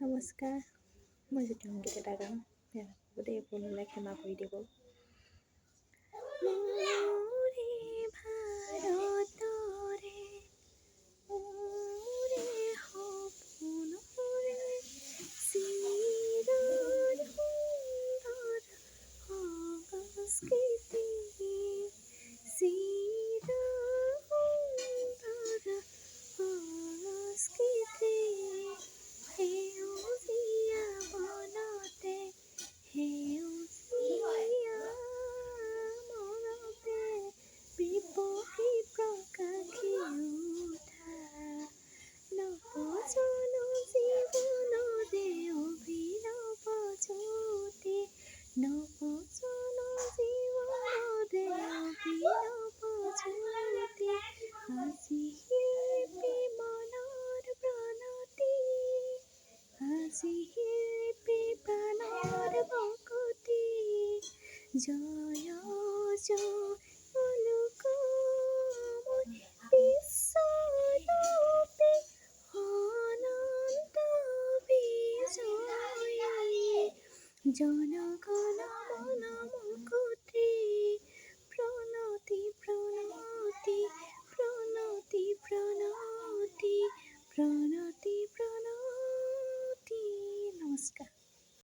নমস্কাৰ। মই জ্যোতি সংগীত এটা গাম, গোটেই ভুল হ'লে ক্ষমা কৰি দিব। মোৰে ভাৰতৰে মোৰে সপোনৰে চিৰ সুন্দৰ সংস্কৃতি, চিৰ সুন্দৰ সংস্কৃতি, সেউজীয়া বনতে সেউজীয়া মনতে বিপহী প্ৰকাশি উঠা নৱজন জীৱনৰে অভিনৱ জ্যোতি, নৱজন জীৱনৰে অভিনৱ জ্যোতি, আজি শিল্পী মনৰ প্ৰণতি, আজি শিল্পী প্ৰাণৰ ভকতি, জয় জয় লোকময় বিশ্বৰূপী অনন্ত বিজয়ী, জন